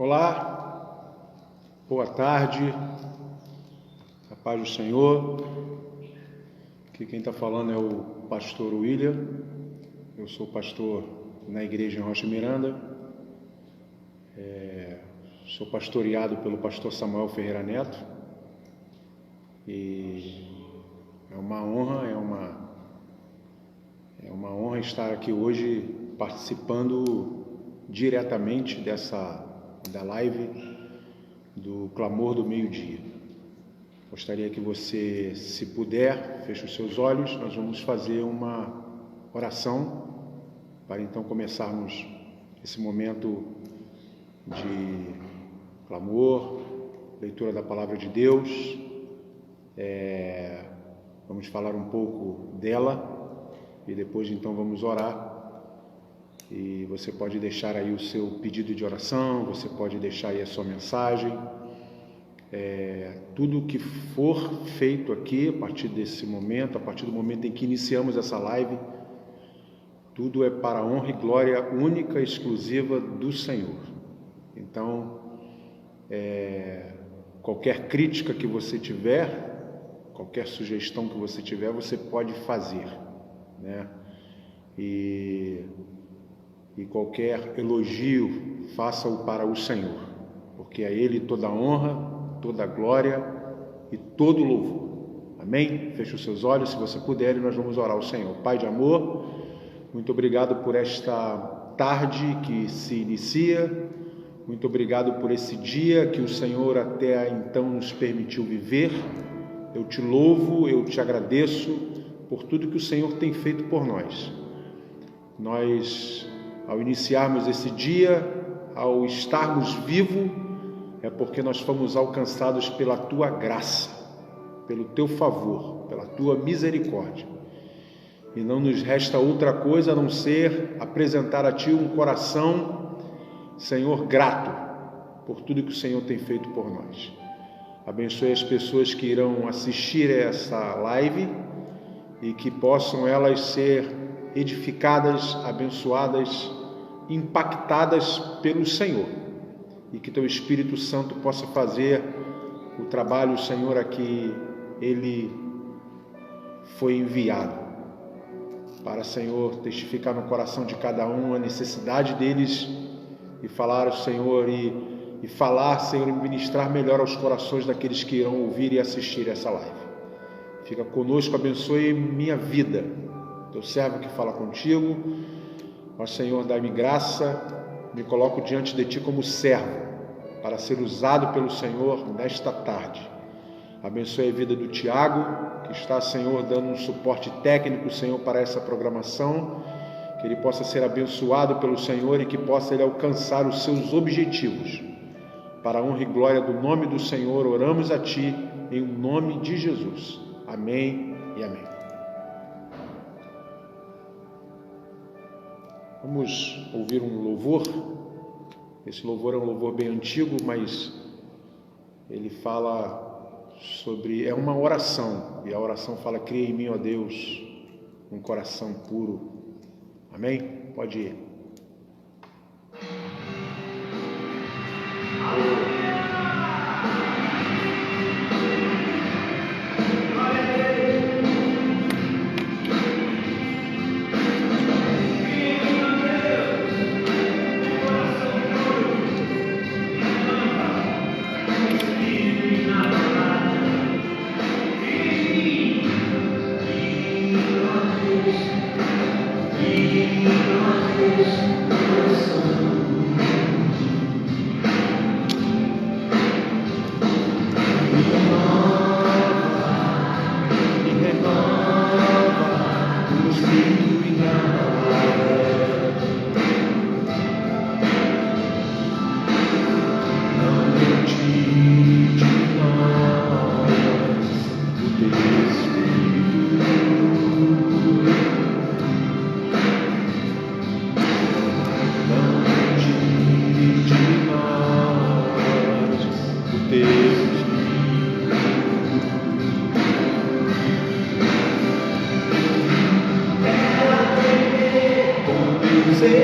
Olá, boa tarde, a paz do Senhor. Aqui quem está falando é o pastor William. Eu sou pastor na igreja em Rocha Miranda. Sou pastoreado pelo pastor Samuel Ferreira Neto. E é uma honra estar aqui hoje participando diretamente da live do Clamor do Meio-Dia. Gostaria que você, se puder, feche os seus olhos. Nós vamos fazer uma oração para então começarmos esse momento de clamor, leitura da Palavra de Deus. Vamos falar um pouco dela e depois então vamos orar. E você pode deixar aí o seu pedido de oração, você pode deixar aí a sua mensagem. Tudo que for feito aqui, a partir desse momento, a partir do momento em que iniciamos essa live, tudo é para a honra e glória única e exclusiva do Senhor. Então, qualquer crítica que você tiver, qualquer sugestão que você tiver, você pode fazer, né? E qualquer elogio, faça-o para o Senhor, porque a Ele toda a honra, toda a glória e todo o louvor. Amém? Feche os seus olhos, se você puder, e nós vamos orar ao Senhor. Pai de amor, muito obrigado por esta tarde que se inicia, muito obrigado por esse dia que o Senhor até então nos permitiu viver. Eu te louvo, eu te agradeço por tudo que o Senhor tem feito por nós. Nós, ao iniciarmos esse dia, ao estarmos vivos, é porque nós fomos alcançados pela Tua graça, pelo Teu favor, pela Tua misericórdia. E não nos resta outra coisa a não ser apresentar a Ti um coração, Senhor, grato por tudo que o Senhor tem feito por nós. Abençoe as pessoas que irão assistir essa live e que possam elas ser edificadas, abençoadas, impactadas pelo Senhor, e que Teu Espírito Santo possa fazer o trabalho, Senhor, a que Ele foi enviado, para, Senhor, testificar no coração de cada um a necessidade deles e falar, Senhor, e falar, Senhor, e ministrar melhor aos corações daqueles que irão ouvir e assistir essa live. Fica conosco, abençoe minha vida, Teu servo que fala contigo. Ó Senhor, dai-me graça, me coloco diante de Ti como servo, para ser usado pelo Senhor nesta tarde. Abençoe a vida do Tiago, que está, Senhor, dando um suporte técnico, Senhor, para essa programação, que ele possa ser abençoado pelo Senhor e que possa ele alcançar os seus objetivos. Para a honra e glória do nome do Senhor, oramos a Ti, em nome de Jesus. Amém e amém. Vamos ouvir um louvor. Esse louvor é um louvor bem antigo, mas ele fala sobre... É uma oração, e a oração fala: cria em mim, ó Deus, um coração puro. Amém? Pode ir.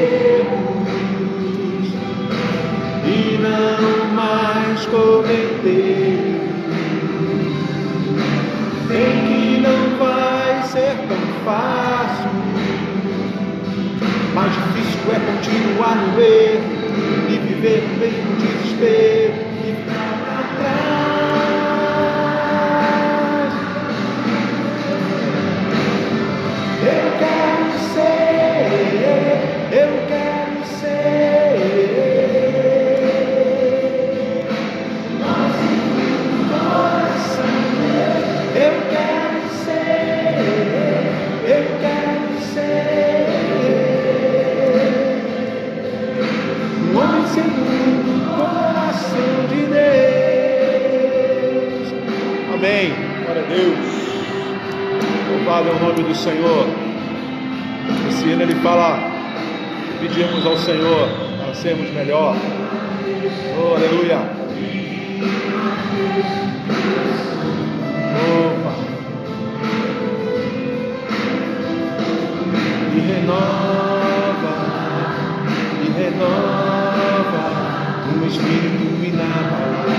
erros e não mais cometer. Sei que não vai ser tão fácil, mais difícil é continuar no erro e viver no mesmo desespero e ficar pra trás. Eu quero ser, eu quero ser coração. Eu quero ser, eu quero ser um homem segundo o coração de Deus. Amém. Glória a Deus. Louvado é o nome do Senhor. Esse hino ele fala: pedimos ao Senhor para sermos melhor. Oh, aleluia. Opa. E renova um espírito inabalável.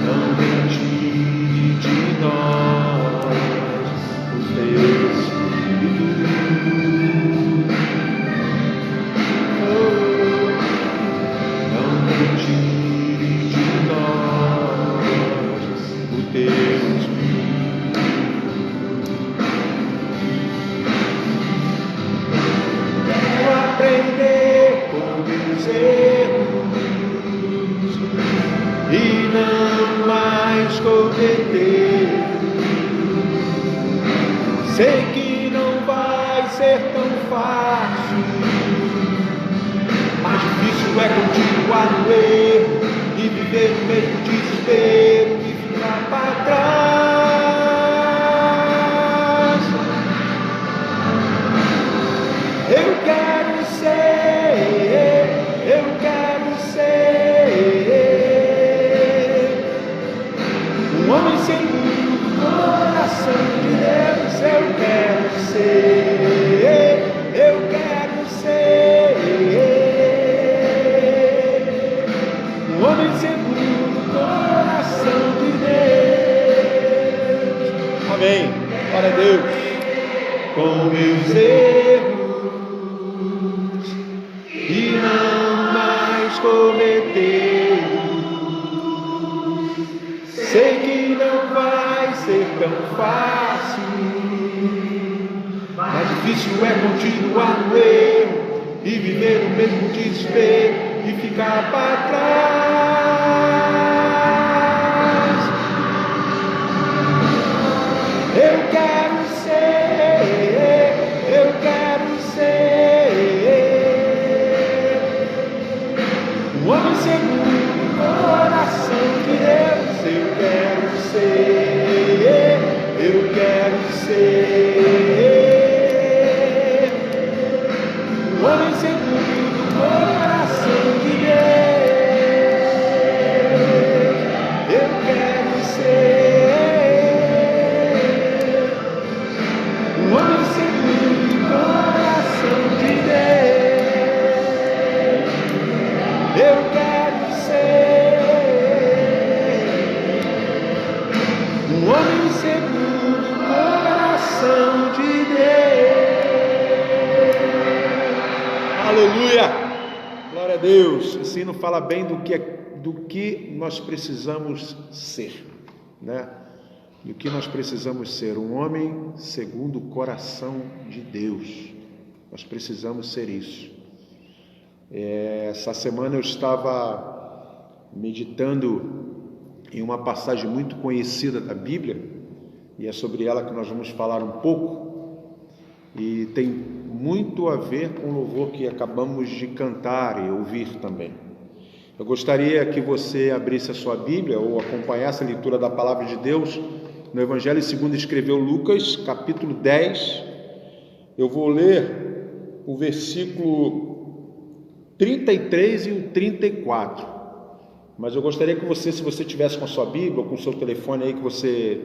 Não retire de nós o teu Espírito. Não retire de nós o teu Espírito. Quero aprender com meus erros e não mais cometer. Sei que não vai ser tão fácil, mais difícil é continuar no erro e viver no mesmo desespero e ficar para trás. Eu quero ser, eu quero ser um homem segundo o coração de Deus. Eu quero ser, eu quero ser um homem segundo o coração de Deus. Amém. Glória a Deus. Com meus erros e não mais cometer. Sei que não vai ser tão fácil, mais difícil é continuar no erro e viver o mesmo desespero e ficar para trás. Eu quero ser, eu quero ser um homem segundo o coração de Deus. Eu quero ser, eu quero ser um homem segundo o coração de Deus. Eu quero ser um homem segundo o coração de Deus. Eu quero ser um homem segundo o coração de Deus. Aleluia! Glória a Deus. Esse hino fala bem do que nós precisamos ser, né? Do que nós precisamos ser, um homem segundo o coração de Deus. Nós precisamos ser isso. Essa semana eu estava meditando em uma passagem muito conhecida da Bíblia, e é sobre ela que nós vamos falar um pouco, e tem muito a ver com o louvor que acabamos de cantar e ouvir também. Eu gostaria que você abrisse a sua Bíblia ou acompanhasse a leitura da Palavra de Deus no Evangelho segundo escreveu Lucas, capítulo 10. Eu vou ler o versículo 33 e o 34. Mas eu gostaria que você, se você tivesse com a sua Bíblia ou com o seu telefone aí, que você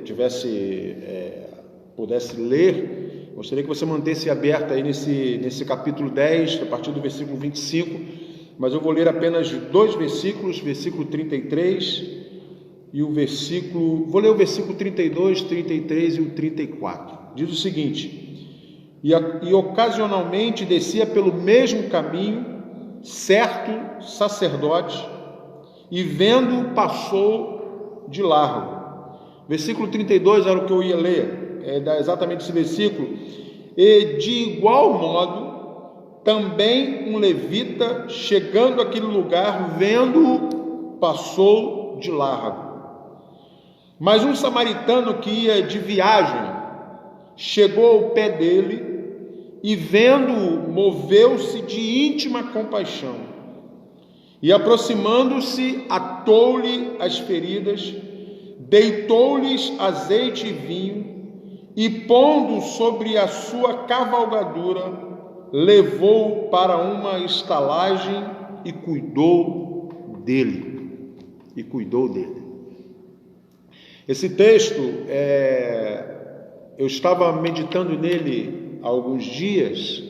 pudesse ler Gostaria que você mantesse aberto aí nesse capítulo 10, a partir do versículo 25, mas eu vou ler apenas 2 versículos, versículo 33 e vou ler o versículo 32, 33 e o 34. Diz o seguinte: e ocasionalmente descia pelo mesmo caminho certo sacerdote, e vendo passou de largo. Versículo 32 era o que eu ia ler, exatamente esse versículo. E de igual modo, também um levita, chegando àquele lugar, vendo-o, passou de largo. Mas um samaritano que ia de viagem, chegou ao pé dele, e vendo-o, moveu-se de íntima compaixão, e aproximando-se, atou-lhe as feridas, deitou-lhes azeite e vinho, e pondo sobre a sua cavalgadura, levou-o para uma estalagem e cuidou dele. Esse texto, eu estava meditando nele há alguns dias,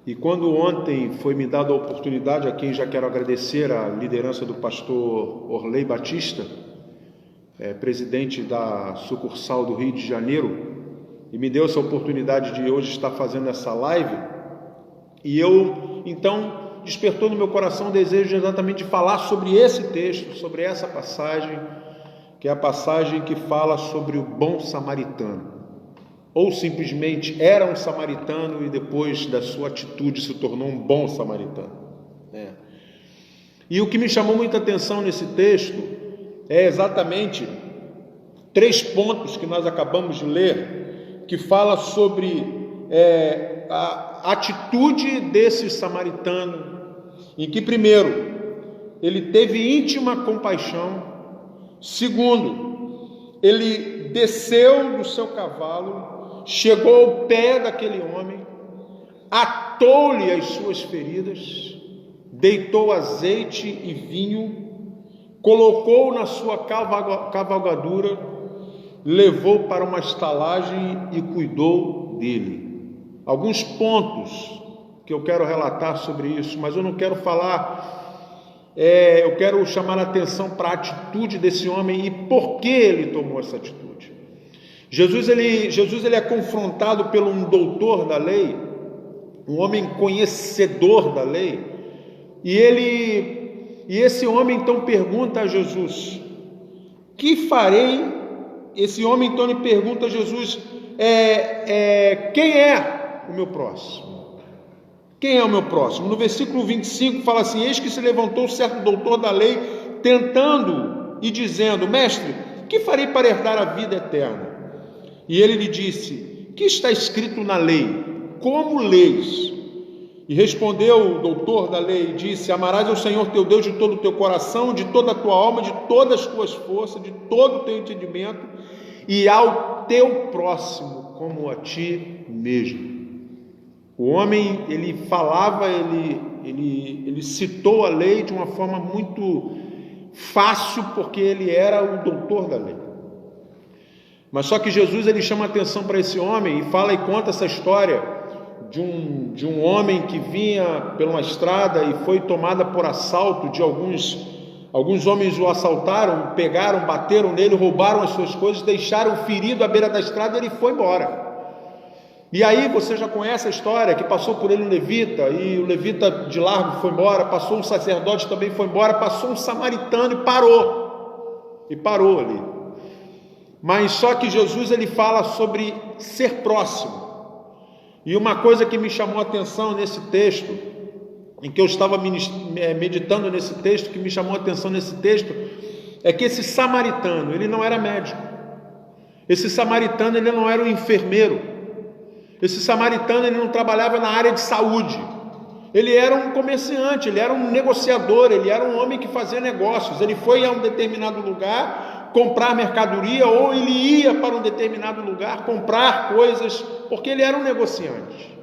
e quando ontem foi me dada a oportunidade, a quem já quero agradecer a liderança do pastor Orley Batista, presidente da sucursal do Rio de Janeiro, e me deu essa oportunidade de hoje estar fazendo essa live, e então despertou no meu coração o desejo exatamente de falar sobre esse texto, sobre essa passagem, que é a passagem que fala sobre o bom samaritano, ou simplesmente era um samaritano e depois da sua atitude se tornou um bom samaritano. E o que me chamou muita atenção nesse texto é exatamente 3 pontos que nós acabamos de ler, que fala sobre a atitude desse samaritano, em que primeiro, ele teve íntima compaixão. Segundo, ele desceu do seu cavalo, chegou ao pé daquele homem, atou-lhe as suas feridas, deitou azeite e vinho, colocou na sua cavalgadura, levou para uma estalagem e cuidou dele. Alguns pontos que eu quero relatar sobre isso, mas eu não quero falar, eu quero chamar a atenção para a atitude desse homem e por que ele tomou essa atitude. Jesus ele é confrontado por um doutor da lei, um homem conhecedor da lei, e esse homem então pergunta a Jesus: que farei? Esse homem então lhe pergunta a Jesus: quem é o meu próximo? Quem é o meu próximo? No versículo 25 fala assim: eis que se levantou certo doutor da lei, tentando e dizendo: mestre, que farei para herdar a vida eterna? E ele lhe disse: que está escrito na lei? Como leis? E respondeu o doutor da lei e disse: amarás ao Senhor teu Deus de todo o teu coração, de toda a tua alma, de todas as tuas forças, de todo o teu entendimento, e ao teu próximo como a ti mesmo. O homem, ele falava, ele citou a lei de uma forma muito fácil, porque ele era o doutor da lei. Mas só que Jesus, ele chama a atenção para esse homem e fala e conta essa história de um homem que vinha por uma estrada e foi tomada por assalto de alguns homens. O assaltaram, pegaram, bateram nele, roubaram as suas coisas, deixaram o ferido à beira da estrada e ele foi embora. E aí você já conhece a história, que passou por ele um levita, e o levita de largo foi embora, passou um sacerdote, também foi embora, passou um samaritano e parou ali. Mas só que Jesus, ele fala sobre ser próximo. E uma coisa que me chamou a atenção nesse texto, em que eu estava meditando nesse texto, que me chamou a atenção nesse texto, é que esse samaritano, ele não era médico. Esse samaritano, ele não era um enfermeiro. Esse samaritano, ele não trabalhava na área de saúde. Ele era um comerciante, ele era um negociador, ele era um homem que fazia negócios. Ele foi a um determinado lugar comprar mercadoria, ou ele ia para um determinado lugar comprar coisas, porque ele era um negociante.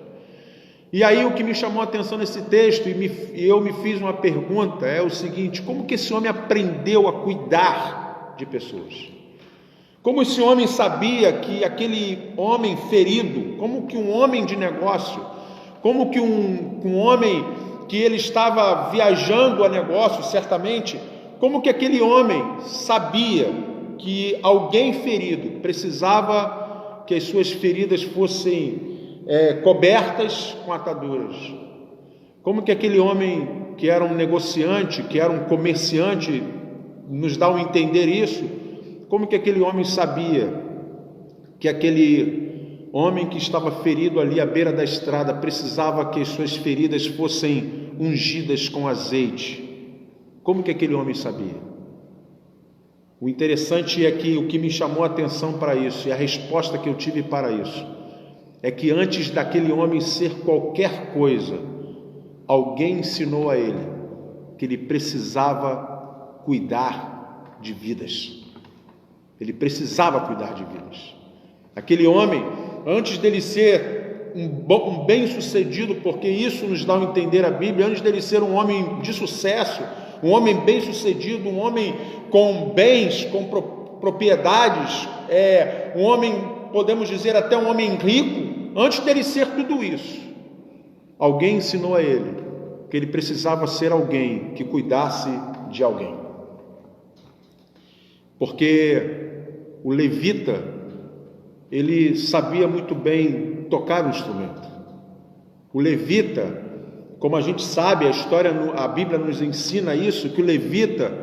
E aí o que me chamou a atenção nesse texto, e eu me fiz uma pergunta, é o seguinte: como que esse homem aprendeu a cuidar de pessoas? Como esse homem sabia que aquele homem ferido, como que um homem de negócio, como que um homem que ele estava viajando a negócio, certamente, como que aquele homem sabia que alguém ferido precisava que as suas feridas fossem cobertas com ataduras? Como que aquele homem que era um negociante, que era um comerciante, nos dá a entender isso? Como que aquele homem sabia que aquele homem que estava ferido ali à beira da estrada precisava que as suas feridas fossem ungidas com azeite? Como que aquele homem sabia? O interessante é que o que me chamou a atenção para isso, e a resposta que eu tive para isso, é que antes daquele homem ser qualquer coisa, alguém ensinou a ele que ele precisava cuidar de vidas. Ele precisava cuidar de vidas. Aquele homem, antes dele ser um bem-sucedido, porque isso nos dá a entender a Bíblia, antes dele ser um homem de sucesso, um homem bem-sucedido, um homem com bens, com propriedades, um homem, podemos dizer até um homem rico, antes dele ser tudo isso, alguém ensinou a ele que ele precisava ser alguém que cuidasse de alguém. Porque o levita, ele sabia muito bem tocar o instrumento. O levita, como a gente sabe, a Bíblia nos ensina isso, que o levita,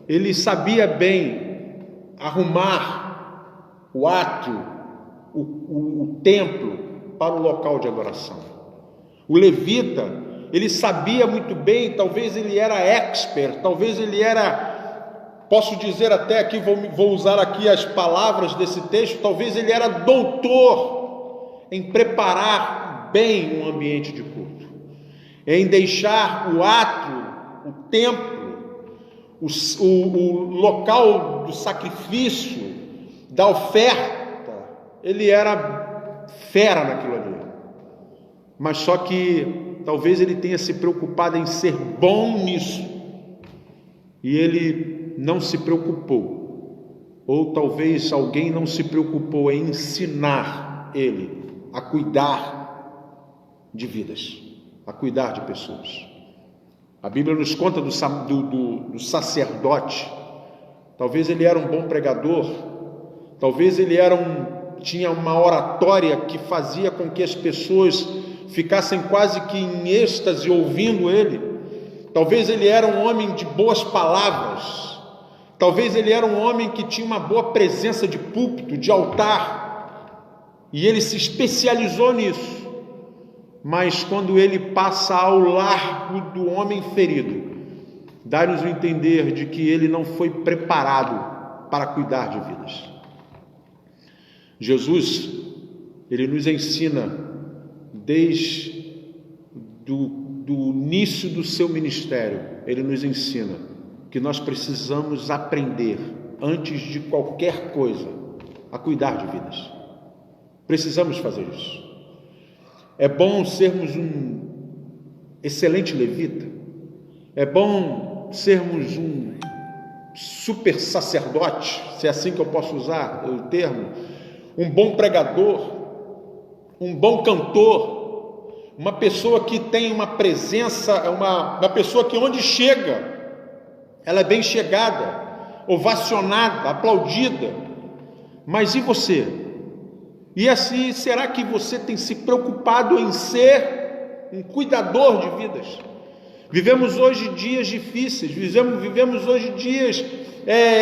ele sabia bem arrumar o átrio, o templo para o local de adoração. O levita, ele sabia muito bem, talvez ele era expert, talvez ele era... Posso dizer até aqui, vou usar aqui as palavras desse texto, talvez ele era doutor em preparar bem um ambiente de culto, em deixar o átrio, o templo, o local do sacrifício, da oferta, ele era fera naquilo ali. Mas só que talvez ele tenha se preocupado em ser bom nisso, e ele não se preocupou, ou talvez alguém não se preocupou em ensinar ele a cuidar de vidas, a cuidar de pessoas. A Bíblia nos conta do sacerdote. Talvez ele era um bom pregador, talvez ele tinha uma oratória que fazia com que as pessoas ficassem quase que em êxtase ouvindo ele. Talvez ele era um homem de boas palavras. Talvez ele era um homem que tinha uma boa presença de púlpito, de altar, e ele se especializou nisso. Mas quando ele passa ao largo do homem ferido, dá-nos o entender de que ele não foi preparado para cuidar de vidas. Jesus, ele nos ensina desde do início do seu ministério, ele nos ensina que nós precisamos aprender, antes de qualquer coisa, a cuidar de vidas. Precisamos fazer isso. É bom sermos um excelente levita, é bom sermos um super sacerdote, se é assim que eu posso usar o termo, um bom pregador, um bom cantor, uma pessoa que tem uma presença, uma pessoa que onde chega, ela é bem chegada, ovacionada, aplaudida. Mas e você? E assim, será que você tem se preocupado em ser um cuidador de vidas? Vivemos hoje dias difíceis, vivemos hoje dias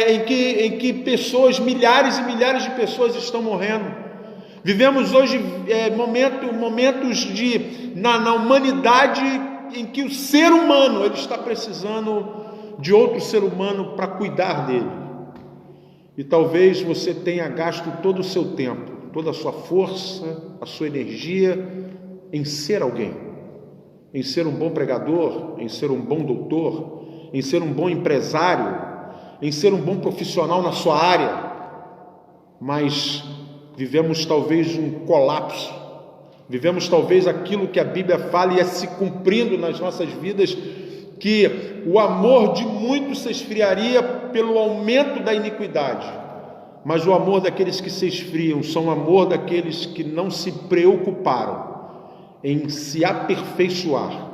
em que pessoas, milhares e milhares de pessoas estão morrendo. Vivemos hoje momentos na humanidade em que o ser humano ele está precisando de outro ser humano para cuidar dele. E talvez você tenha gasto todo o seu tempo, toda a sua força, a sua energia em ser alguém, em ser um bom pregador, em ser um bom doutor, em ser um bom empresário, em ser um bom profissional na sua área. Mas vivemos talvez um colapso, vivemos talvez aquilo que a Bíblia fala e é se cumprindo nas nossas vidas, que o amor de muitos se esfriaria pelo aumento da iniquidade, mas o amor daqueles que se esfriam são o amor daqueles que não se preocuparam em se aperfeiçoar,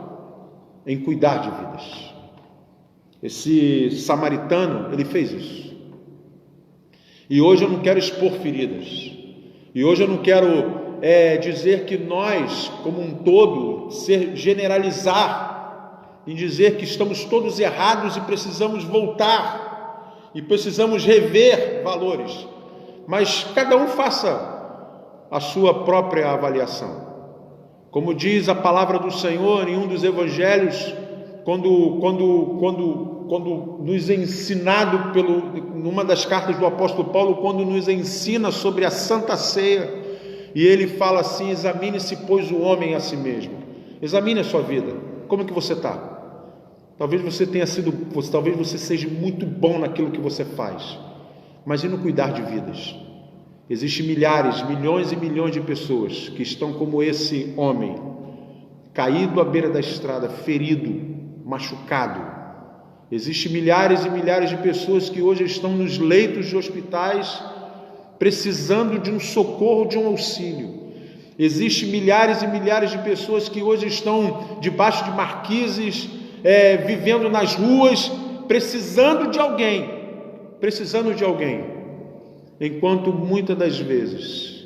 em cuidar de vidas. Esse samaritano, ele fez isso. E hoje eu não quero expor feridas, e hoje eu não quero dizer que nós, como um todo, generalizar em dizer que estamos todos errados e precisamos voltar, e precisamos rever valores, mas cada um faça a sua própria avaliação. Como diz a palavra do Senhor em um dos evangelhos, quando nos ensinado numa das cartas do apóstolo Paulo, quando nos ensina sobre a Santa Ceia, e ele fala assim: examine-se, pois, o homem a si mesmo. Examine a sua vida. Como é que você está? Talvez você seja muito bom naquilo que você faz, mas e no cuidar de vidas? Existem milhares, milhões e milhões de pessoas que estão como esse homem, caído à beira da estrada, ferido, machucado. Existem milhares e milhares de pessoas que hoje estão nos leitos de hospitais, precisando de um socorro, de um auxílio. Existem milhares e milhares de pessoas que hoje estão debaixo de marquises, vivendo nas ruas, precisando de alguém, enquanto muitas das vezes,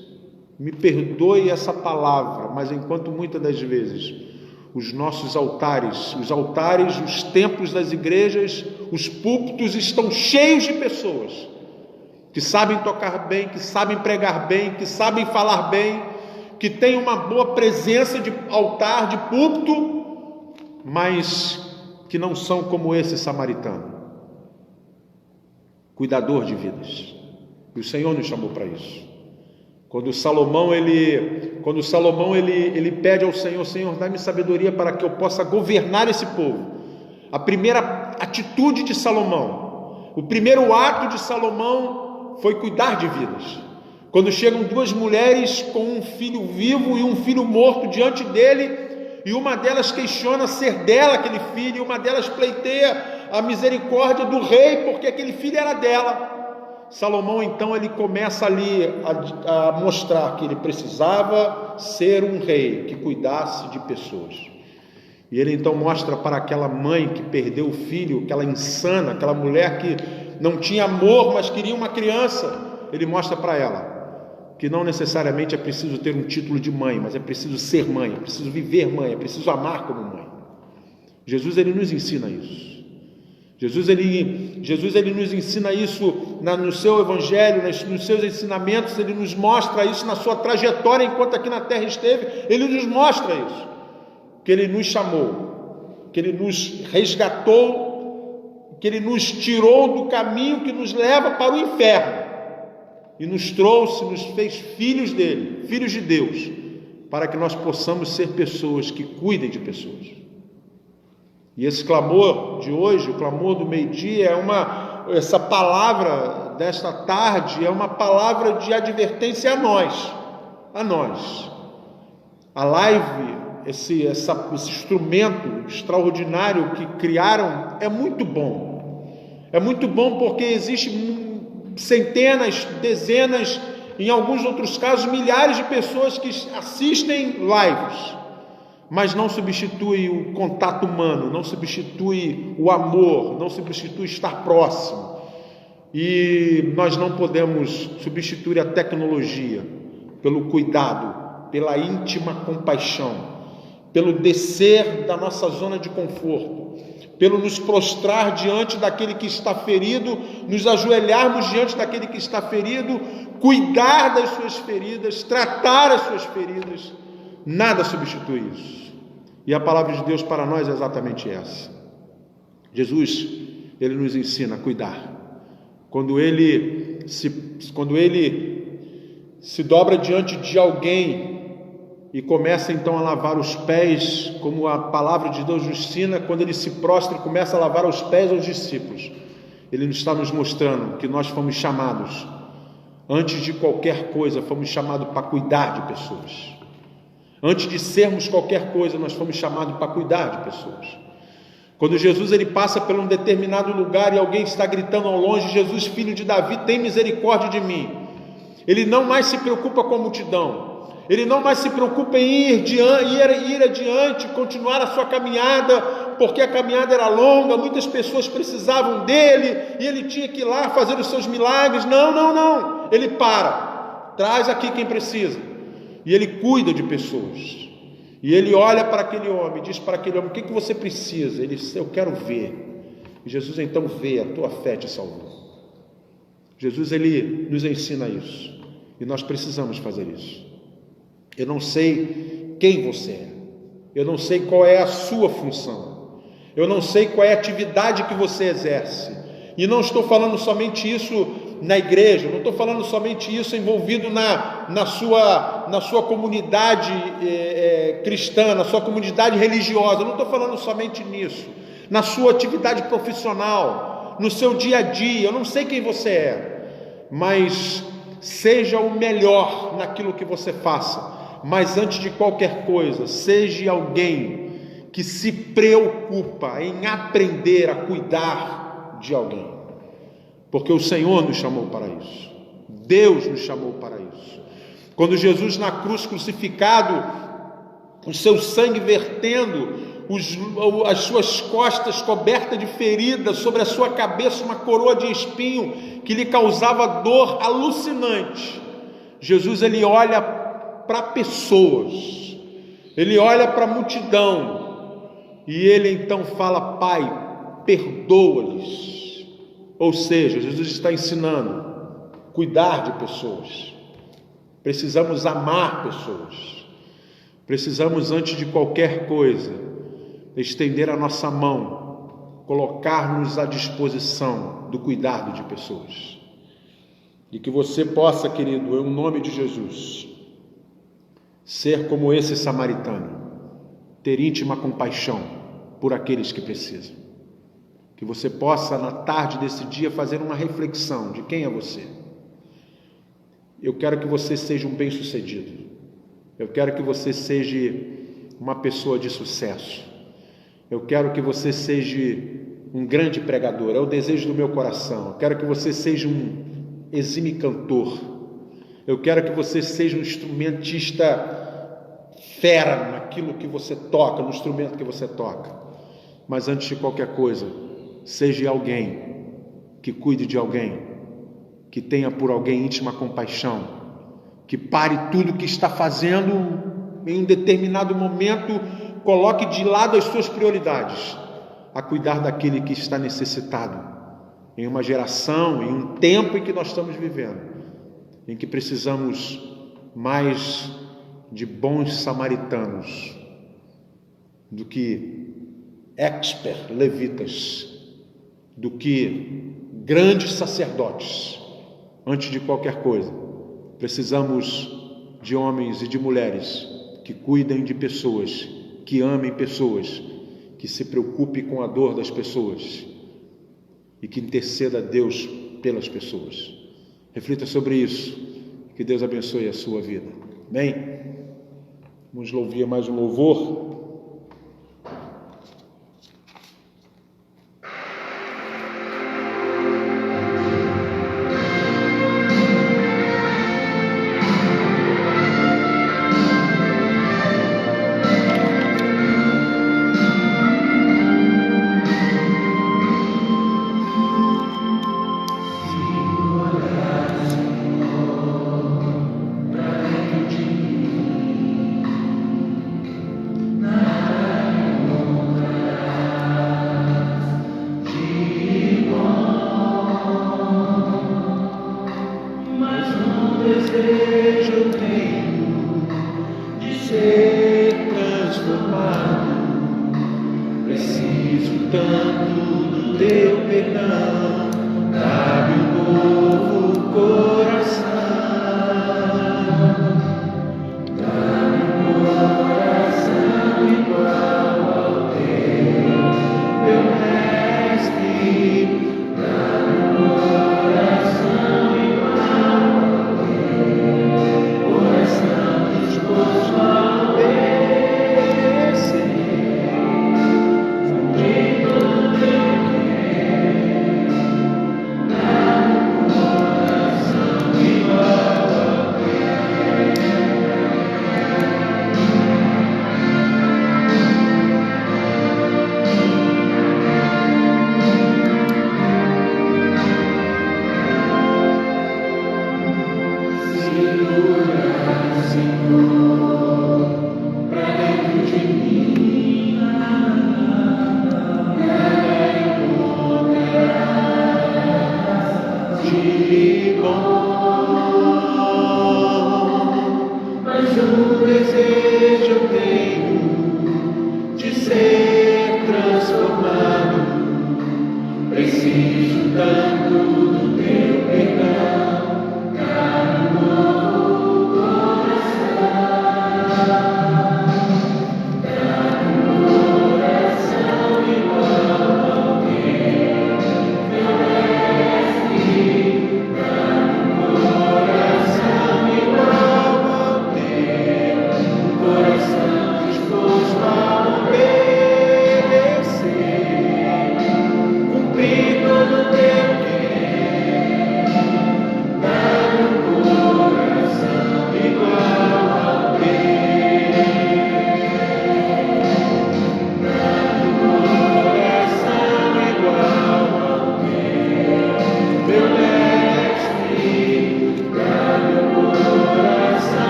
me perdoe essa palavra, mas enquanto muitas das vezes os nossos altares, os templos das igrejas, os púlpitos estão cheios de pessoas que sabem tocar bem, que sabem pregar bem, que sabem falar bem, que têm uma boa presença de altar, de púlpito, mas que não são como esse samaritano, cuidador de vidas. E o Senhor nos chamou para isso. Quando Salomão ele pede ao Senhor: Senhor, dá-me sabedoria para que eu possa governar esse povo. A primeira atitude de Salomão, o primeiro ato de Salomão foi cuidar de vidas. Quando chegam duas mulheres com um filho vivo e um filho morto diante dele, e uma delas questiona ser dela aquele filho, e uma delas pleiteia a misericórdia do rei, porque aquele filho era dela. Salomão então ele começa ali a mostrar que ele precisava ser um rei que cuidasse de pessoas. E ele então mostra para aquela mãe que perdeu o filho, aquela insana, aquela mulher que não tinha amor, mas queria uma criança. Ele mostra para ela que não necessariamente é preciso ter um título de mãe, mas é preciso ser mãe, é preciso viver mãe, é preciso amar como mãe. Jesus ele nos ensina isso. Jesus ele nos ensina isso no seu evangelho, nos seus ensinamentos. Ele nos mostra isso na sua trajetória enquanto aqui na terra esteve. Ele nos mostra isso, que ele nos chamou, que ele nos resgatou, que ele nos tirou do caminho que nos leva para o inferno e nos trouxe, nos fez filhos dele, filhos de Deus, para que nós possamos ser pessoas que cuidem de pessoas. E esse clamor de hoje, o clamor do meio-dia, essa palavra desta tarde é uma palavra de advertência a nós. A live, esse instrumento extraordinário que criaram é muito bom. É muito bom porque existem centenas, dezenas, em alguns outros casos, milhares de pessoas que assistem lives, mas não substitui o contato humano, não substitui o amor, não substitui estar próximo. E nós não podemos substituir a tecnologia pelo cuidado, pela íntima compaixão, pelo descer da nossa zona de conforto, pelo nos prostrar diante daquele que está ferido, nos ajoelharmos diante daquele que está ferido, cuidar das suas feridas, tratar as suas feridas. Nada substitui isso. E a palavra de Deus para nós é exatamente essa. Jesus, ele nos ensina a cuidar. Quando ele se dobra diante de alguém e começa então a lavar os pés, como a palavra de Deus nos ensina, quando ele se prostra e começa a lavar os pés aos discípulos, ele está nos mostrando que nós fomos chamados, antes de qualquer coisa, fomos chamados para cuidar de pessoas. Antes de sermos qualquer coisa, nós fomos chamados para cuidar de pessoas. Quando Jesus ele passa por um determinado lugar e alguém está gritando ao longe: Jesus, filho de Davi, tem misericórdia de mim. Ele não mais se preocupa com a multidão, ele não mais se preocupa em ir adiante, continuar a sua caminhada, porque a caminhada era longa, muitas pessoas precisavam dele, e ele tinha que ir lá fazer os seus milagres. Não, ele para, traz aqui quem precisa, e ele cuida de pessoas, e ele olha para aquele homem, diz para aquele homem: o que você precisa? Ele diz: eu quero ver. E Jesus então vê: a tua fé te salvou. Jesus ele nos ensina isso, e nós precisamos fazer isso. Eu não sei quem você é, eu não sei qual é a sua função, eu não sei qual é a atividade que você exerce, e não estou falando somente isso na igreja, não estou falando somente isso envolvido na sua comunidade cristã, na sua comunidade religiosa, eu não estou falando somente nisso, na sua atividade profissional, no seu dia a dia. Eu não sei quem você é, mas seja o melhor naquilo que você faça. Mas antes de qualquer coisa, seja alguém que se preocupa em aprender a cuidar de alguém, porque o Senhor nos chamou para isso, Deus nos chamou para isso. Quando Jesus na cruz crucificado, o seu sangue vertendo, as suas costas cobertas de feridas, sobre a sua cabeça uma coroa de espinho que lhe causava dor alucinante, Jesus ele olha para pessoas, ele olha para a multidão, e ele então fala: Pai, perdoa-lhes. Ou seja, Jesus está ensinando a cuidar de pessoas. Precisamos amar pessoas, precisamos, antes de qualquer coisa, estender a nossa mão, colocar-nos à disposição do cuidado de pessoas. E que você possa, querido, em nome de Jesus, ser como esse samaritano, ter íntima compaixão por aqueles que precisam. Que você possa, na tarde desse dia, fazer uma reflexão de quem é você. Eu quero que você seja um bem-sucedido. Eu quero que você seja uma pessoa de sucesso. Eu quero que você seja um grande pregador. É o desejo do meu coração. Eu quero que você seja um exímio cantor. Eu quero que você seja um instrumentista fera naquilo que você toca, no instrumento que você toca. Mas antes de qualquer coisa, seja alguém que cuide de alguém, que tenha por alguém íntima compaixão, que pare tudo que está fazendo em um determinado momento, coloque de lado as suas prioridades, a cuidar daquele que está necessitado, em uma geração, em um tempo em que nós estamos vivendo, em que precisamos mais de bons samaritanos do que expert levitas, do que grandes sacerdotes. Antes de qualquer coisa, precisamos de homens e de mulheres que cuidem de pessoas, que amem pessoas, que se preocupem com a dor das pessoas e que interceda a Deus pelas pessoas. Reflita sobre isso, que Deus abençoe a sua vida. Amém? Vamos ouvir mais um louvor.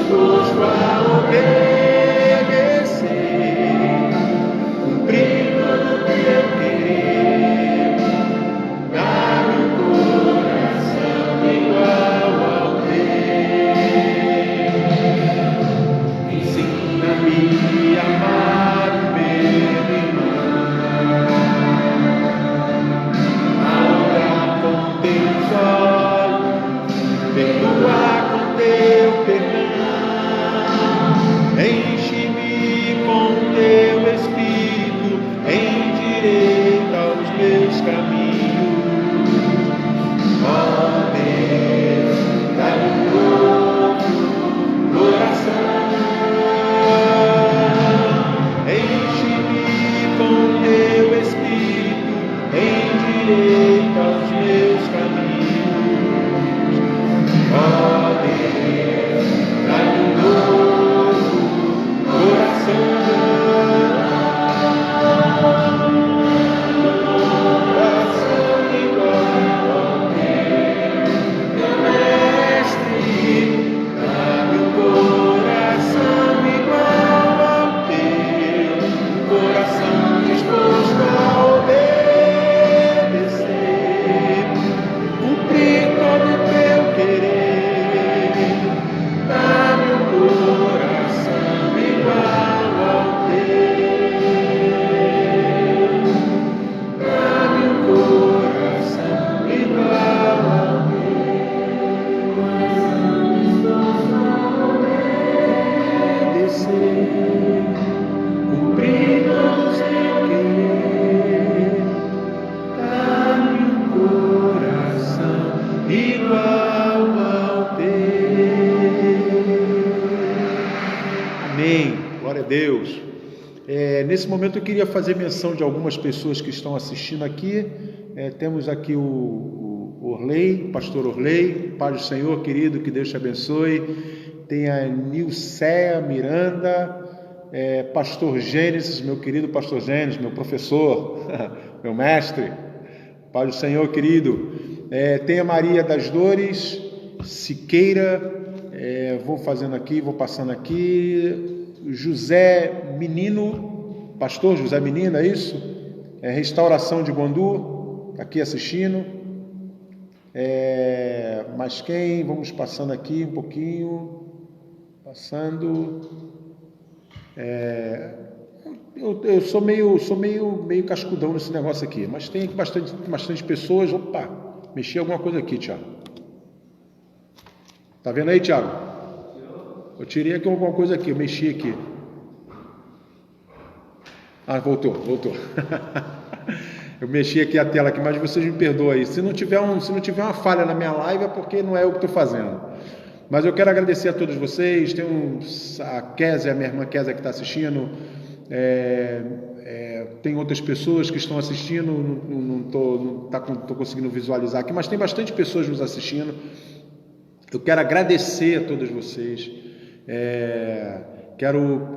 disposto a obedecer, cumprir todo o teu querer. Dá-me um coração igual ao teu. Ensina-me a amar o meu irmão, a olhar com teus olhos, perdoar com teu perdão. Enche-me com teu Espírito, endireita os meus caminhos. Ó Deus, dá-me um novo coração. Enche-me com teu Espírito, endireita os meus caminhos. Ó Deus, dá-me um novo coração. Coração igual ao teu, mestre. Dá-me um coração igual ao teu, coração disposto a obedecer, cumprir todo o teu querer. Dá-me um coração igual ao teu, dá-me um coração igual ao obedecer, cumprir todo o teu querer. Dá-me um coração igual ao teu. Amém. Glória a Deus. Nesse momento eu queria fazer menção de algumas pessoas que estão assistindo aqui. Temos aqui o Orley, pastor Orley. Pai do Senhor, querido, que Deus te abençoe. Tem a Nilceia Miranda, pastor Gênesis, meu querido pastor Gênesis, meu professor, meu mestre. Pai do Senhor, querido. Tem a Maria das Dores Siqueira. Vou passando aqui. José Menino, pastor José Menino, é isso? Restauração de Guandu, aqui assistindo. Mas quem? Vamos passando aqui um pouquinho. Passando. Eu sou meio cascudão nesse negócio aqui, mas tem aqui bastante pessoas. Opa, mexi alguma coisa aqui, Thiago. Tá vendo aí, Thiago? Eu tirei aqui alguma coisa aqui, eu mexi aqui. Ah, voltou. Eu mexi aqui a tela aqui, mas vocês me perdoem aí. Se não tiver uma falha na minha live é porque não é eu que estou fazendo. Mas eu quero agradecer a todos vocês. Tem a Kézia, a minha irmã Kézia que está assistindo. Tem outras pessoas que estão assistindo. Não estou conseguindo visualizar aqui, mas tem bastante pessoas nos assistindo. Eu quero agradecer a todos vocês. Quero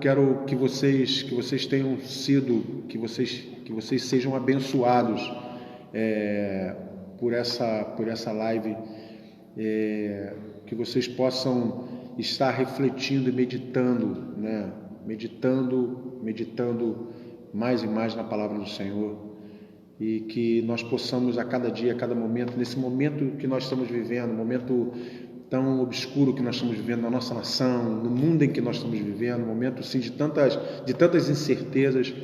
que vocês tenham sido, que vocês sejam abençoados por essa live, que vocês possam estar refletindo e meditando, né? Meditando mais e mais na palavra do Senhor, e que nós possamos a cada dia, a cada momento, nesse momento que nós estamos vivendo, momento tão obscuro que nós estamos vivendo na nossa nação, no mundo em que nós estamos vivendo, momento sim, de tantas incertezas,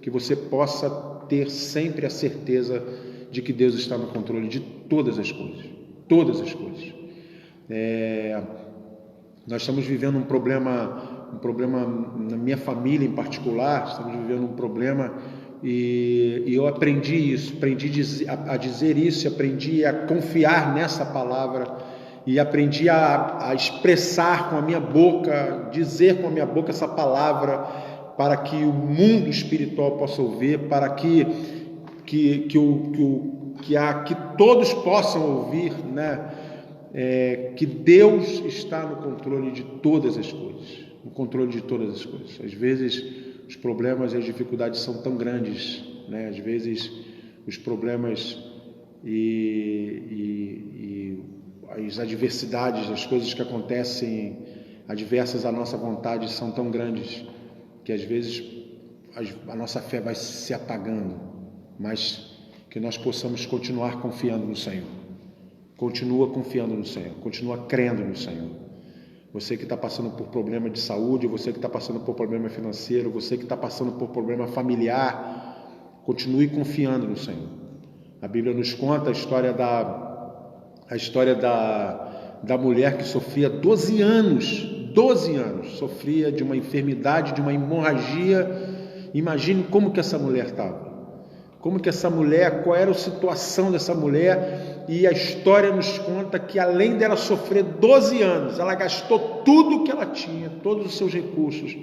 que você possa ter sempre a certeza de que Deus está no controle de todas as coisas. Nós estamos vivendo um problema na minha família em particular, estamos vivendo um problema, e eu aprendi a dizer isso, aprendi a confiar nessa palavra, e aprendi a expressar com a minha boca, dizer com a minha boca essa palavra, para que o mundo espiritual possa ouvir, para que todos possam ouvir, né? Que Deus está no controle de todas as coisas, Às vezes os problemas e as dificuldades são tão grandes, né? Às vezes os problemas e as adversidades, as coisas que acontecem adversas à nossa vontade são tão grandes que às vezes a nossa fé vai se apagando, mas que nós possamos continuar confiando no Senhor. Continua confiando no Senhor, continua crendo no Senhor. Você que está passando por problema de saúde, você que está passando por problema financeiro, você que está passando por problema familiar, continue confiando no Senhor. A Bíblia nos conta a história da mulher que sofria 12 anos, sofria de uma enfermidade, de uma hemorragia. Imagine como que essa mulher estava. Qual era a situação dessa mulher, e a história nos conta que além dela sofrer 12 anos, ela gastou tudo que ela tinha, todos os seus recursos,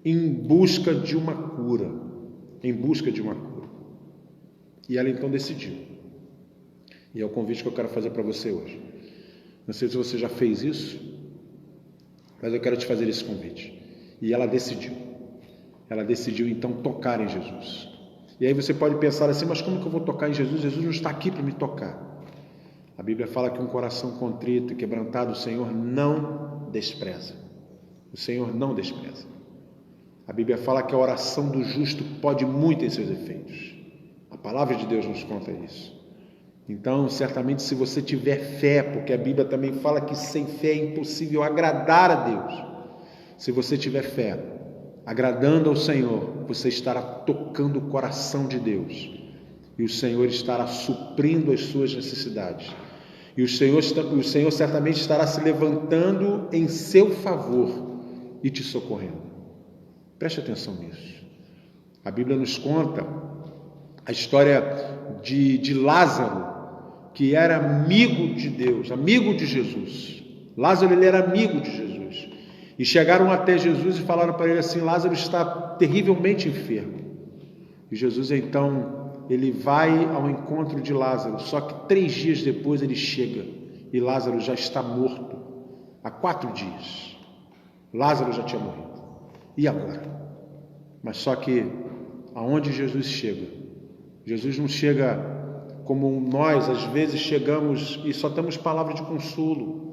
em busca de uma cura, e ela então decidiu, e é o convite que eu quero fazer para você hoje. Não sei se você já fez isso, mas eu quero te fazer esse convite. E ela decidiu então tocar em Jesus. E aí você pode pensar assim, mas como que eu vou tocar em Jesus? Jesus não está aqui para me tocar. A Bíblia fala que um coração contrito e quebrantado o Senhor não despreza. O Senhor não despreza. A Bíblia fala que a oração do justo pode muito em seus efeitos. A palavra de Deus nos conta isso. Então, certamente, se você tiver fé, porque a Bíblia também fala que sem fé é impossível agradar a Deus. Se você tiver fé, agradando ao Senhor, você estará tocando o coração de Deus, e o Senhor estará suprindo as suas necessidades, e o Senhor certamente estará se levantando em seu favor e te socorrendo. Preste atenção nisso. A Bíblia nos conta a história de Lázaro, que era amigo de Deus, amigo de Jesus. Lázaro, ele era amigo de Jesus. E chegaram até Jesus e falaram para ele assim: Lázaro está terrivelmente enfermo. E Jesus então, ele vai ao encontro de Lázaro, só que 3 dias depois ele chega, e Lázaro já está morto, há 4 dias. Lázaro já tinha morrido. E agora? Mas só que, aonde Jesus chega? Jesus não chega como nós, às vezes, chegamos e só temos palavra de consolo.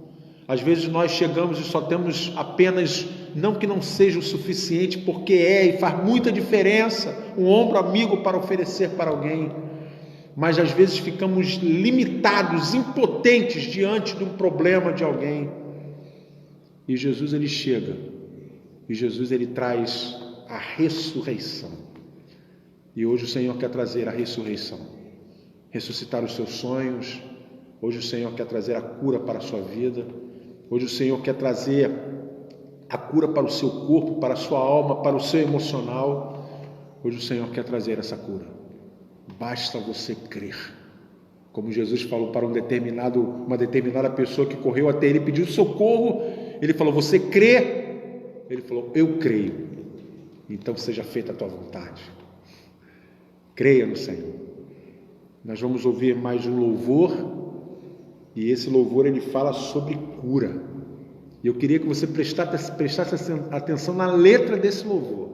Às vezes nós chegamos e só temos apenas, não que não seja o suficiente, porque e faz muita diferença, um ombro amigo para oferecer para alguém, mas às vezes ficamos limitados, impotentes diante de um problema de alguém. E Jesus, ele chega, e Jesus, ele traz a ressurreição. E hoje o Senhor quer trazer a ressurreição, ressuscitar os seus sonhos. Hoje o Senhor quer trazer a cura para a sua vida. Hoje o Senhor quer trazer a cura para o seu corpo, para a sua alma, para o seu emocional. Hoje o Senhor quer trazer essa cura. Basta você crer. Como Jesus falou para uma determinada pessoa que correu até ele e pediu socorro, ele falou: você crê? Ele falou: eu creio. Então seja feita a tua vontade. Creia no Senhor. Nós vamos ouvir mais um louvor, e esse louvor ele fala sobre cura. E eu queria que você prestasse atenção na letra desse louvor.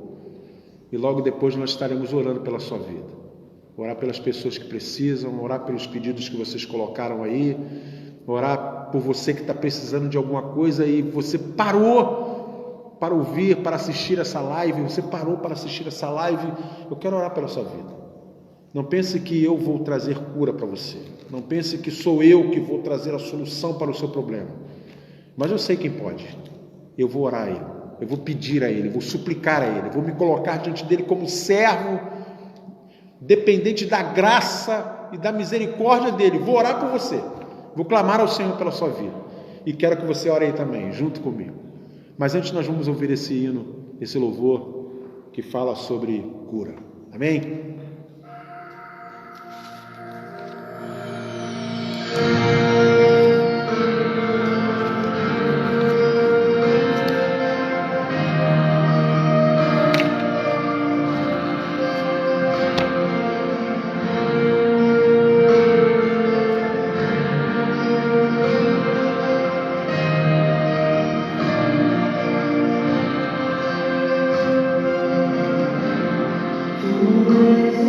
E logo depois nós estaremos orando pela sua vida. Orar pelas pessoas que precisam, orar pelos pedidos que vocês colocaram aí, orar por você que está precisando de alguma coisa e você parou para ouvir, para assistir essa live, eu quero orar pela sua vida. Não pense que eu vou trazer cura para você. Não pense que sou eu que vou trazer a solução para o seu problema. Mas eu sei quem pode. Eu vou orar a Ele. Eu vou pedir a Ele. Vou suplicar a Ele. Vou me colocar diante dEle como servo, dependente da graça e da misericórdia dEle. Vou orar por você. Vou clamar ao Senhor pela sua vida. E quero que você ore aí também, junto comigo. Mas antes nós vamos ouvir esse hino, esse louvor que fala sobre cura. Amém? Tu és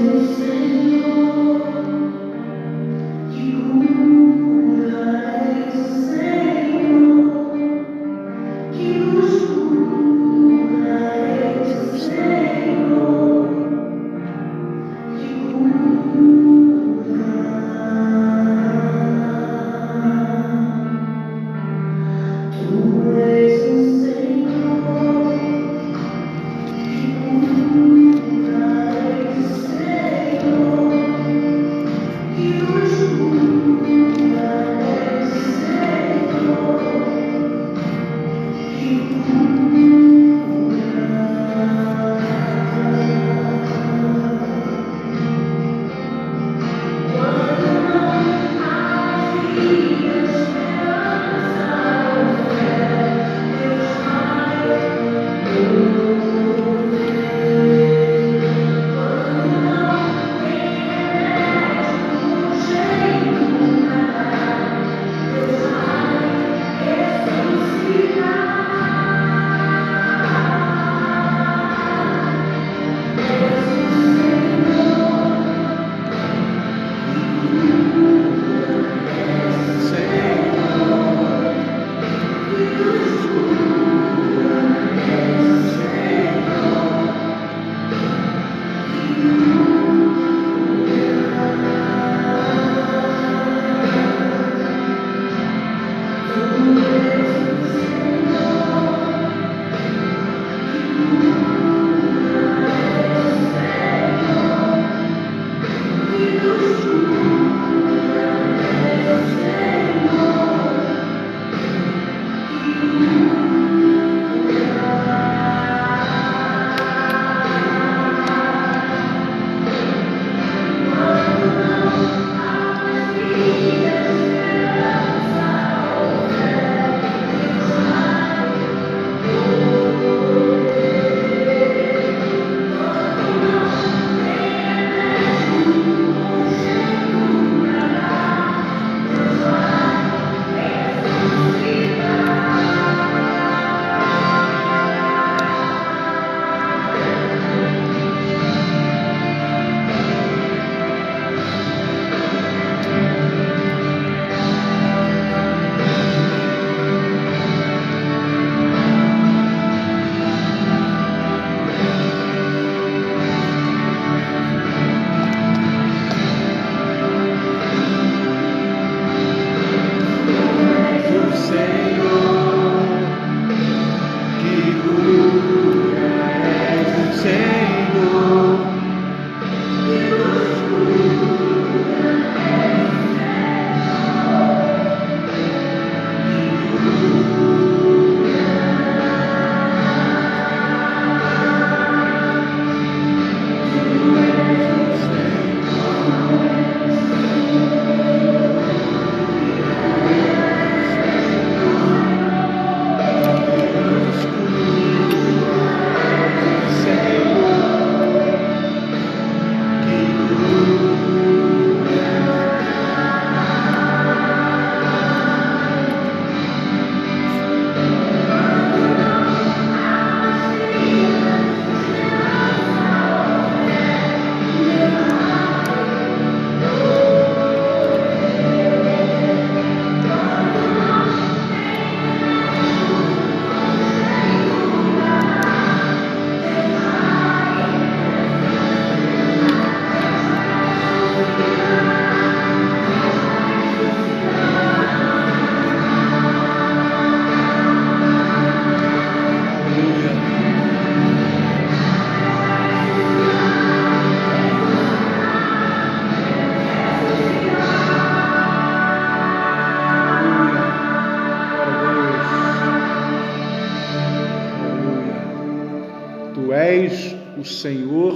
és o Senhor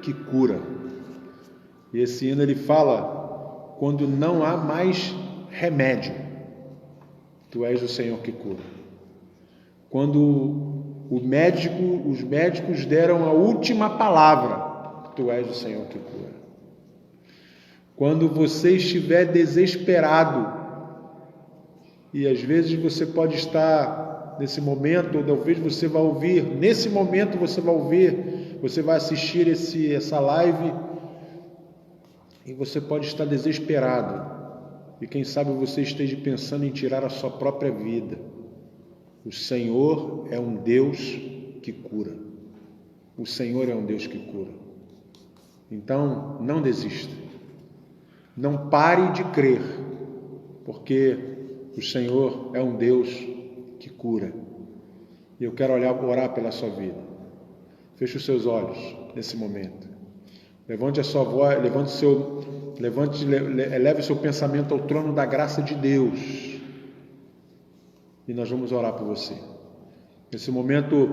que cura. E esse hino ele fala quando não há mais remédio, tu és o Senhor que cura. Quando os médicos deram a última palavra, tu és o Senhor que cura. Quando você estiver desesperado, e às vezes você pode estar nesse momento, ou talvez você vai ouvir, nesse momento você vai assistir essa live, e você pode estar desesperado, e quem sabe você esteja pensando em tirar a sua própria vida. O Senhor é um Deus que cura. O Senhor é um Deus que cura. Então, não desista. Não pare de crer, porque o Senhor é um Deus que cura. E eu quero orar pela sua vida. Feche os seus olhos nesse momento. Levante a sua voz, eleve o seu pensamento ao trono da graça de Deus. E nós vamos orar por você. Nesse momento,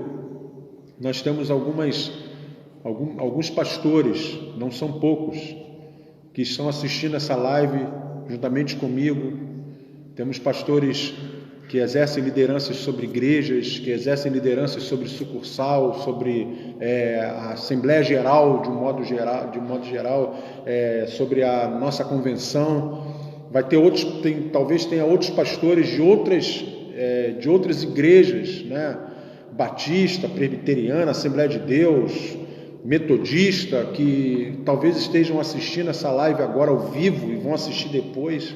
nós temos alguns pastores, não são poucos, que estão assistindo essa live juntamente comigo. Temos pastores que exercem lideranças sobre igrejas, que exercem lideranças sobre sucursal, sobre a Assembleia Geral, de um modo geral, sobre a nossa convenção. Vai ter outros, talvez tenha outros pastores de outras igrejas, né? Batista, presbiteriana, Assembleia de Deus, metodista, que talvez estejam assistindo essa live agora ao vivo e vão assistir depois.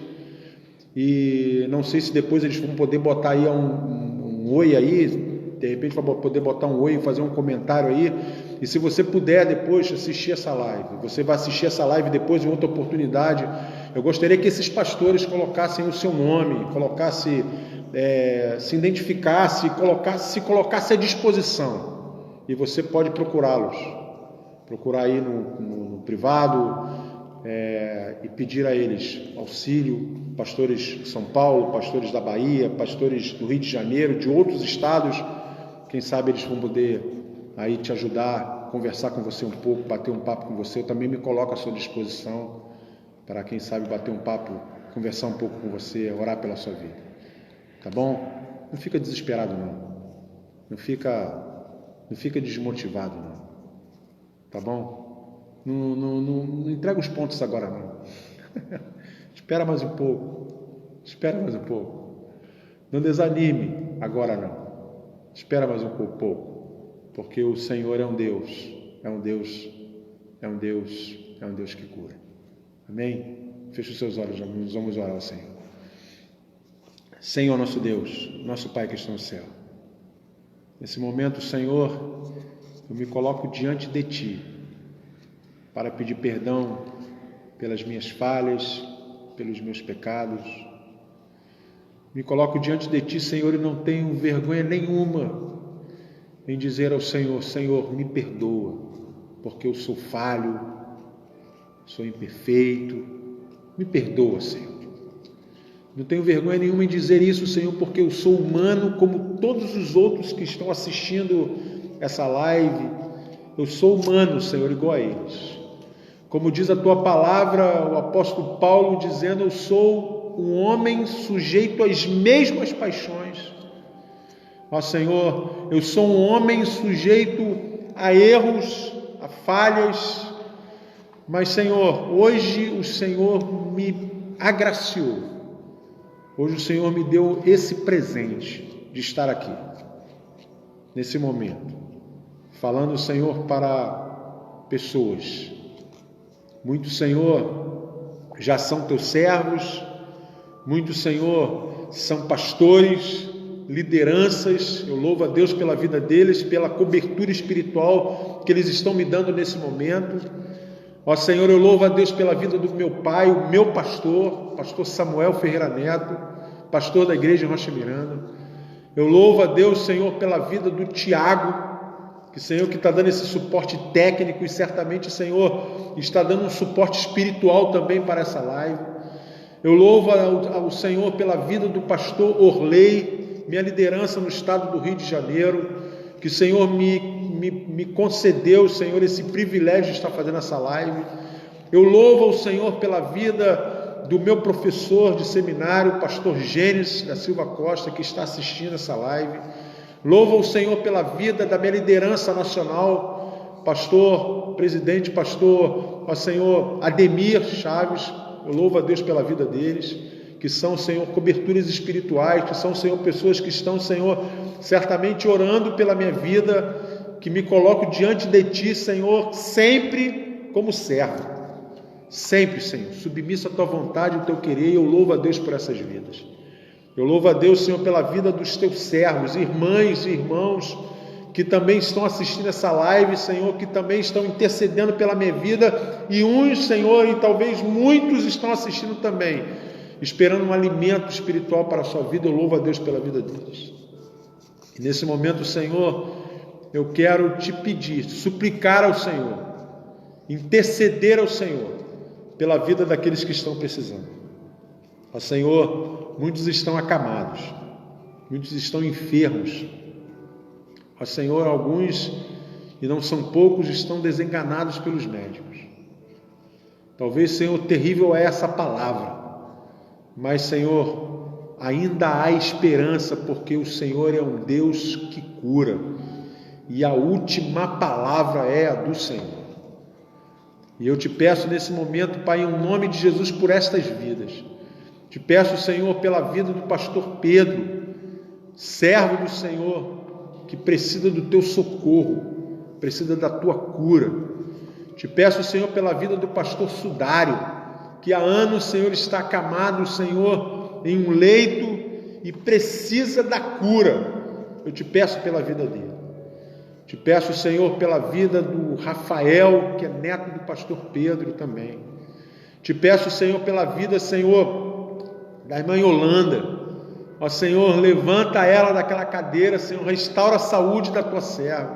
E não sei se depois eles vão poder botar aí um oi aí, de repente vai poder botar um oi e fazer um comentário aí. E se você puder depois assistir essa live, você vai assistir essa live depois em outra oportunidade. Eu gostaria que esses pastores colocassem o seu nome, se identificasse, se colocasse à disposição. E você pode procurá-los, procurar aí no privado, e pedir a eles auxílio. Pastores de São Paulo, pastores da Bahia, pastores do Rio de Janeiro, de outros estados, quem sabe eles vão poder aí te ajudar, conversar com você um pouco, bater um papo com você. Eu também me coloco à sua disposição para, quem sabe, bater um papo, conversar um pouco com você, orar pela sua vida, tá bom? Não fica desesperado não fica desmotivado não, tá bom? Não entrega os pontos agora não. Espera mais um pouco, não desanime agora não, espera mais um pouco, porque o Senhor é um Deus que cura. Amém? Feche os seus olhos, nós vamos orar ao Senhor. Senhor nosso Deus, nosso Pai que está no céu, nesse momento, Senhor, eu me coloco diante de Ti para pedir perdão pelas minhas falhas, pelos meus pecados. Me coloco diante de Ti, Senhor, e não tenho vergonha nenhuma em dizer ao Senhor: Senhor, me perdoa, porque eu sou falho, sou imperfeito, me perdoa, Senhor. Não tenho vergonha nenhuma em dizer isso, Senhor, porque eu sou humano como todos os outros que estão assistindo essa live. Eu sou humano, Senhor, igual a eles. Como diz a Tua palavra, o apóstolo Paulo dizendo: eu sou um homem sujeito às mesmas paixões. Ó Senhor, eu sou um homem sujeito a erros, a falhas, mas Senhor, hoje o Senhor me agraciou. Hoje o Senhor me deu esse presente de estar aqui, nesse momento, falando, Senhor, para pessoas. Muitos, Senhor, já são Teus servos, muitos, Senhor, são pastores, lideranças. Eu louvo a Deus pela vida deles, pela cobertura espiritual que eles estão me dando nesse momento. Ó Senhor, eu louvo a Deus pela vida do meu pai, o meu pastor Samuel Ferreira Neto, pastor da igreja em Rocha Miranda. Eu louvo a Deus, Senhor, pela vida do Tiago, que Senhor, que está dando esse suporte técnico e certamente, Senhor, está dando um suporte espiritual também para essa live. Eu louvo ao Senhor pela vida do pastor Orley, minha liderança no estado do Rio de Janeiro, que o Senhor me me concedeu, Senhor, esse privilégio de estar fazendo essa live. Eu louvo ao Senhor pela vida do meu professor de seminário, pastor Gênesis da Silva Costa, que está assistindo essa live. Louvo ao Senhor pela vida da minha liderança nacional, presidente, pastor, Senhor, Ademir Chaves. Eu louvo a Deus pela vida deles, que são, Senhor, coberturas espirituais, que são, Senhor, pessoas que estão, Senhor, certamente orando pela minha vida, que me coloco diante de Ti, Senhor, sempre como servo. Sempre, Senhor, submisso à Tua vontade e ao Teu querer, e eu louvo a Deus por essas vidas. Eu louvo a Deus, Senhor, pela vida dos Teus servos, irmãs e irmãos, que também estão assistindo essa live, Senhor, que também estão intercedendo pela minha vida, e uns, Senhor, e talvez muitos estão assistindo também, esperando um alimento espiritual para a sua vida. Eu louvo a Deus pela vida deles. E nesse momento, Senhor, eu quero Te pedir, suplicar ao Senhor, interceder ao Senhor, pela vida daqueles que estão precisando. Ó Senhor, muitos estão acamados, muitos estão enfermos. Ó Senhor, alguns, e não são poucos, estão desenganados pelos médicos. Talvez, Senhor, terrível é essa palavra, mas, Senhor, ainda há esperança, porque o Senhor é um Deus que cura, e a última palavra é a do Senhor. E eu Te peço nesse momento, Pai, em nome de Jesus, por estas vidas. Te peço, Senhor, pela vida do pastor Pedro, servo do Senhor, que precisa do Teu socorro, precisa da Tua cura. Te peço, Senhor, pela vida do pastor Sudário, que há anos, Senhor, está acamado, Senhor, em um leito e precisa da cura. Eu Te peço pela vida dele. Te peço, Senhor, pela vida do Rafael, que é neto do pastor Pedro também. Te peço, Senhor, pela vida, Senhor, da irmã Yolanda. Ó Senhor, levanta ela daquela cadeira, Senhor, restaura a saúde da Tua serva.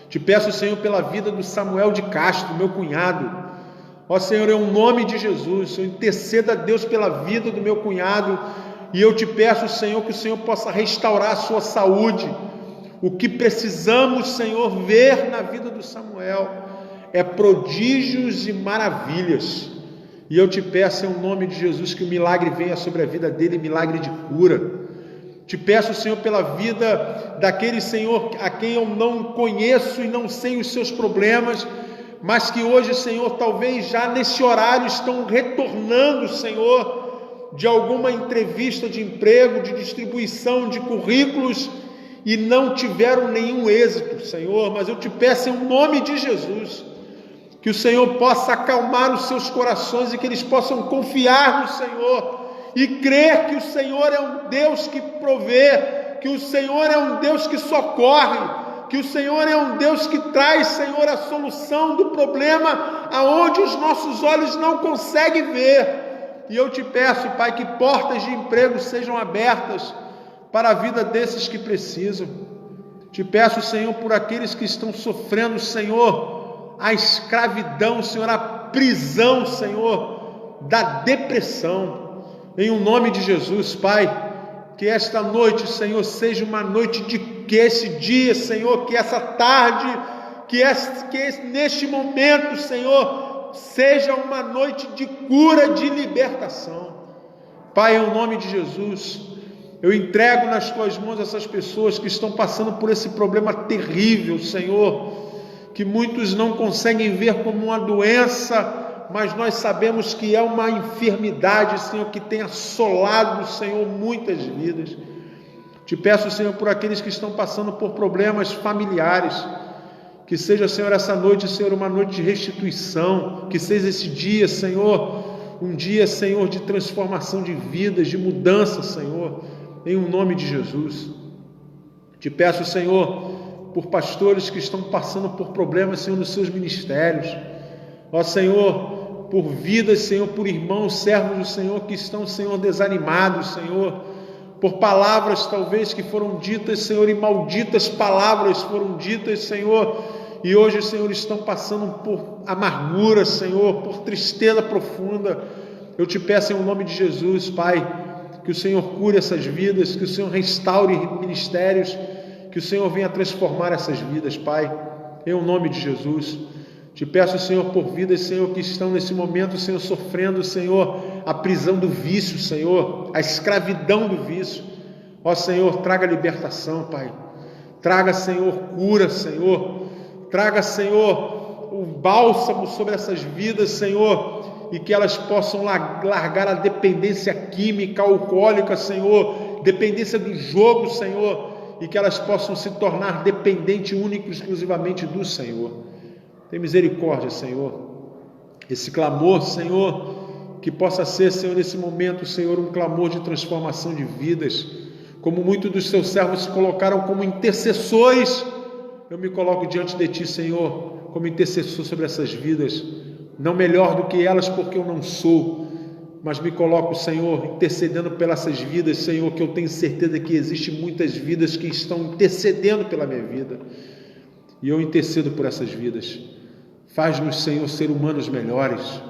Te peço, Senhor, pela vida do Samuel de Castro, meu cunhado. Ó Senhor, em nome de Jesus, Senhor, interceda a Deus pela vida do meu cunhado. E eu Te peço, Senhor, que o Senhor possa restaurar a sua saúde. O que precisamos, Senhor, ver na vida do Samuel é prodígios e maravilhas. E eu Te peço, em nome de Jesus, que o milagre venha sobre a vida dele, milagre de cura. Te peço, Senhor, pela vida daquele, Senhor, a quem eu não conheço e não sei os seus problemas, mas que hoje, Senhor, talvez já nesse horário estão retornando, Senhor, de alguma entrevista de emprego, de distribuição de currículos, e não tiveram nenhum êxito, Senhor. Mas eu Te peço, em nome de Jesus, que o Senhor possa acalmar os seus corações e que eles possam confiar no Senhor e crer que o Senhor é um Deus que provê, que o Senhor é um Deus que socorre, que o Senhor é um Deus que traz, Senhor, a solução do problema aonde os nossos olhos não conseguem ver. E eu Te peço, Pai, que portas de emprego sejam abertas para a vida desses que precisam. Te peço, Senhor, por aqueles que estão sofrendo, Senhor, a escravidão, Senhor, a prisão, Senhor, da depressão. Em o nome de Jesus, Pai, que esta noite, Senhor, seja uma noite que esse dia, Senhor, que essa tarde, que neste momento, Senhor, seja uma noite de cura, de libertação. Pai, em nome de Jesus, eu entrego nas Tuas mãos essas pessoas que estão passando por esse problema terrível, Senhor, que muitos não conseguem ver como uma doença, mas nós sabemos que é uma enfermidade, Senhor, que tem assolado, Senhor, muitas vidas. Te peço, Senhor, por aqueles que estão passando por problemas familiares, que seja, Senhor, essa noite, Senhor, uma noite de restituição, que seja esse dia, Senhor, um dia, Senhor, de transformação de vidas, de mudança, Senhor, em o nome de Jesus. Te peço, Senhor, por pastores que estão passando por problemas, Senhor, nos seus ministérios. Ó Senhor, por vidas, Senhor, por irmãos, servos do Senhor que estão, Senhor, desanimados, Senhor, por palavras talvez que foram ditas, Senhor, e malditas palavras foram ditas, Senhor, e hoje, Senhor, estão passando por amargura, Senhor, por tristeza profunda. Eu Te peço em nome de Jesus, Pai, que o Senhor cure essas vidas, que o Senhor restaure ministérios que o Senhor venha transformar essas vidas, Pai, em nome de Jesus. Te peço, Senhor, por vidas, Senhor, que estão nesse momento, Senhor, sofrendo, Senhor, a prisão do vício, Senhor, a escravidão do vício. Ó Senhor, traga libertação, Pai. Traga, Senhor, cura, Senhor. Traga, Senhor, o bálsamo sobre essas vidas, Senhor, e que elas possam largar a dependência química, alcoólica, Senhor, dependência do jogo, Senhor, e que elas possam se tornar dependente único, exclusivamente do Senhor. Tem misericórdia, Senhor. Esse clamor, Senhor, que possa ser, Senhor, nesse momento, Senhor, um clamor de transformação de vidas, como muitos dos seus servos se colocaram como intercessores. Eu me coloco diante de Ti, Senhor, como intercessor sobre essas vidas, não melhor do que elas, porque eu não sou, mas me coloco, Senhor, intercedendo pelas essas vidas, Senhor, que eu tenho certeza que existem muitas vidas que estão intercedendo pela minha vida, e eu intercedo por essas vidas. Faz-nos, Senhor, ser humanos melhores.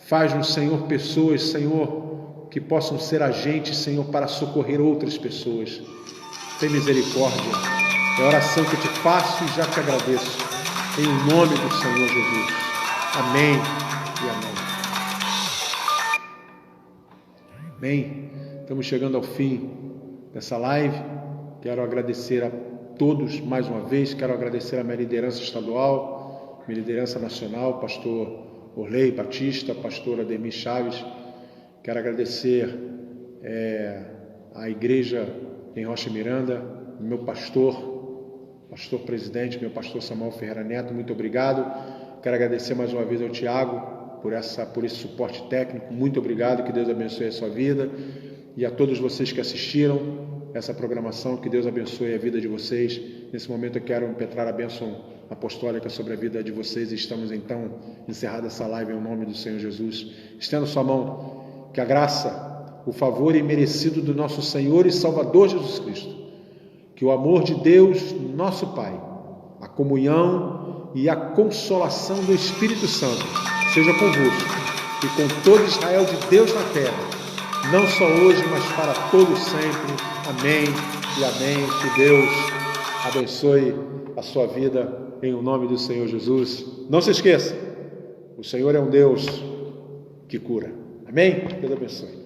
Faz-nos, Senhor, pessoas, Senhor, que possam ser agentes, Senhor, para socorrer outras pessoas. Tem misericórdia. É a oração que eu te faço e já te agradeço. Em nome do Senhor Jesus. Amém e amém. Amém. Estamos chegando ao fim dessa live. Quero agradecer a todos mais uma vez. Quero agradecer a minha liderança estadual, minha liderança nacional, pastor Orley Batista, pastor Ademir Chaves. Quero agradecer a igreja em Rocha Miranda, meu pastor presidente, meu pastor Samuel Ferreira Neto, muito obrigado. Quero agradecer mais uma vez ao Tiago por esse suporte técnico, muito obrigado, que Deus abençoe a sua vida, e a todos vocês que assistiram essa programação, que Deus abençoe a vida de vocês. Nesse momento eu quero impetrar a bênção apostólica sobre a vida de vocês, e estamos então encerrada essa live em nome do Senhor Jesus. Estenda sua mão, que a graça, o favor imerecido do nosso Senhor e Salvador Jesus Cristo, que o amor de Deus, nosso Pai, a comunhão e a consolação do Espírito Santo seja convosco e com todo Israel de Deus na terra, não só hoje, mas para todos sempre. Amém e amém. Que Deus abençoe a sua vida em nome do Senhor Jesus. Não se esqueça, o Senhor é um Deus que cura. Amém? Deus abençoe.